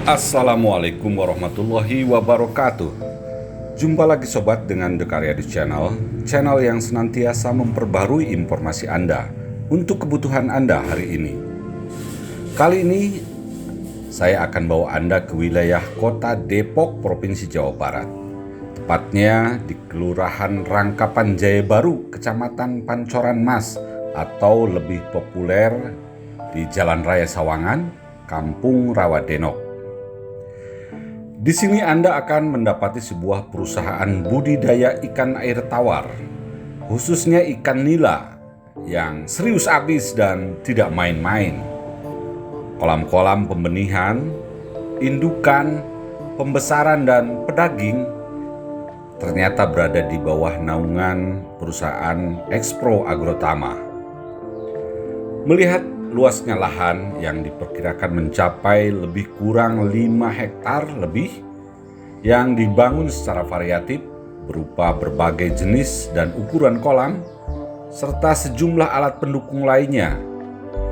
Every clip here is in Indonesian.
Assalamualaikum warahmatullahi wabarakatuh. Jumpa lagi sobat dengan The Karyadi Channel yang senantiasa memperbarui informasi Anda untuk kebutuhan Anda hari ini. Kali ini saya akan bawa Anda ke wilayah Kota Depok, Provinsi Jawa Barat. Tepatnya di Kelurahan Rangkapan Jaya Baru, Kecamatan Pancoran Mas, atau lebih populer di Jalan Raya Sawangan, Kampung Rawadenok. Di sini Anda akan mendapati sebuah perusahaan budidaya ikan air tawar, khususnya ikan nila yang serius abis dan tidak main-main. Kolam-kolam pembenihan, indukan, pembesaran dan pedaging ternyata berada di bawah naungan perusahaan Expro Agrotama. Melihat luasnya lahan yang diperkirakan mencapai lebih kurang 5 hektar lebih yang dibangun secara variatif berupa berbagai jenis dan ukuran kolam serta sejumlah alat pendukung lainnya,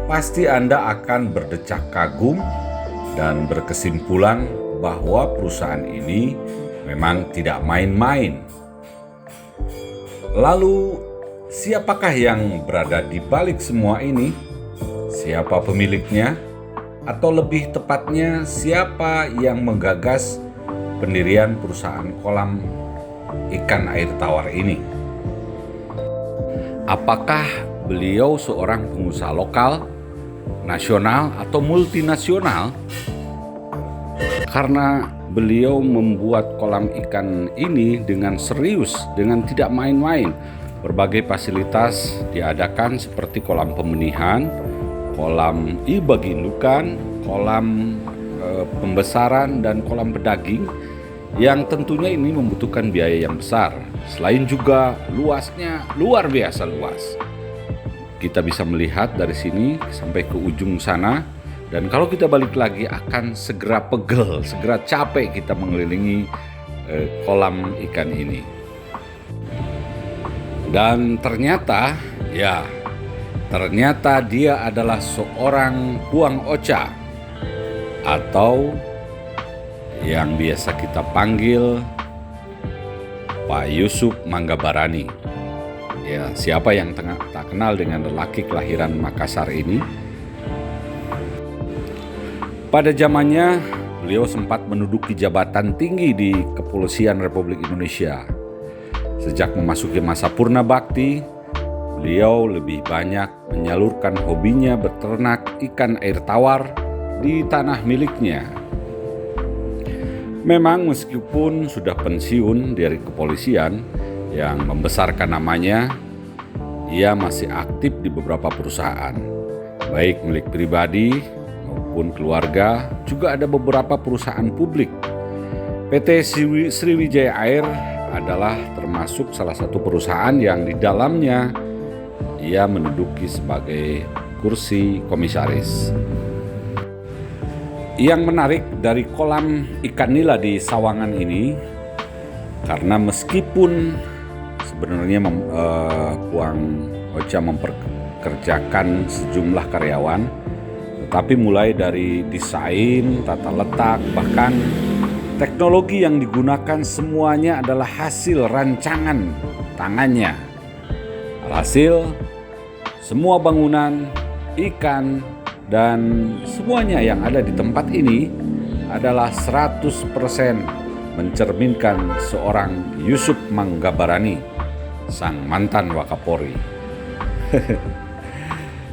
pasti Anda akan berdecak kagum dan berkesimpulan bahwa perusahaan ini memang tidak main-main. Lalu, siapakah yang berada di balik semua ini? Siapa pemiliknya? Atau lebih tepatnya, siapa yang menggagas pendirian perusahaan kolam ikan air tawar ini? Apakah beliau seorang pengusaha lokal, nasional, atau multinasional? Karena beliau membuat kolam ikan ini dengan serius, dengan tidak main-main. Berbagai fasilitas diadakan seperti kolam pembenihan, kolam bagi indukan, kolam pembesaran, dan kolam pedaging yang tentunya ini membutuhkan biaya yang besar. Selain juga luasnya luar biasa luas. Kita bisa melihat dari sini sampai ke ujung sana, dan kalau kita balik lagi akan segera pegel, segera capek kita mengelilingi kolam ikan ini. Dan ternyata dia adalah seorang Puang Ocha, atau yang biasa kita panggil Pak Yusuf Manggabarani. Ya, siapa yang tak kenal dengan lelaki kelahiran Makassar ini? Pada zamannya, beliau sempat menduduki jabatan tinggi di Kepolisian Republik Indonesia. Sejak memasuki masa purna bakti, beliau lebih banyak menyalurkan hobinya beternak ikan air tawar di tanah miliknya. Memang meskipun sudah pensiun dari kepolisian yang membesarkan namanya, ia masih aktif di beberapa perusahaan, baik milik pribadi maupun keluarga. Juga ada beberapa perusahaan publik. PT Sriwijaya Air adalah termasuk salah satu perusahaan yang di dalamnya ia menduduki sebagai kursi komisaris. Yang menarik dari kolam ikan nila di Sawangan ini, karena meskipun sebenarnya Puang Ocha memperkerjakan sejumlah karyawan, tetapi mulai dari desain, tata letak, bahkan teknologi yang digunakan semuanya adalah hasil rancangan tangannya. Alhasil, semua bangunan, ikan, dan semuanya yang ada di tempat ini adalah 100% mencerminkan seorang Yusuf Manggabarani, sang mantan Wakapolri.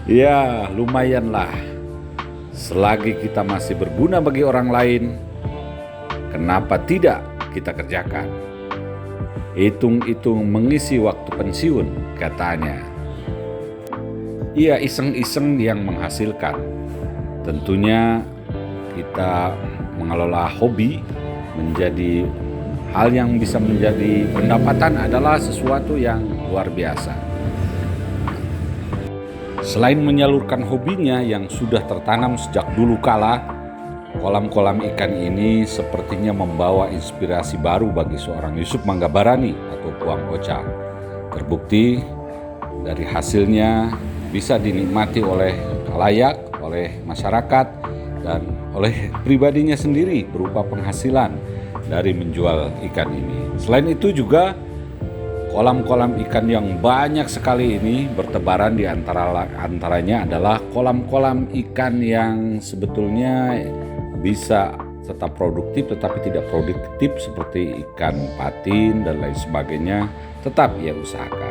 Ya, lumayanlah. Selagi kita masih berguna bagi orang lain, kenapa tidak kita kerjakan? Hitung-hitung mengisi waktu pensiun, katanya. Ia iseng-iseng yang menghasilkan. Tentunya kita mengelola hobi menjadi hal yang bisa menjadi pendapatan adalah sesuatu yang luar biasa. Selain menyalurkan hobinya yang sudah tertanam sejak dulu kala, kolam-kolam ikan ini sepertinya membawa inspirasi baru bagi seorang Yusuf Manggabarani atau Puang Ocha. Terbukti dari hasilnya bisa dinikmati oleh khalayak, oleh masyarakat, dan oleh pribadinya sendiri berupa penghasilan dari menjual ikan ini. Selain itu juga kolam-kolam ikan yang banyak sekali ini bertebaran, di antaranya adalah kolam-kolam ikan yang sebetulnya bisa tetap produktif tetapi tidak produktif seperti ikan patin dan lain sebagainya, tetap ia usahakan.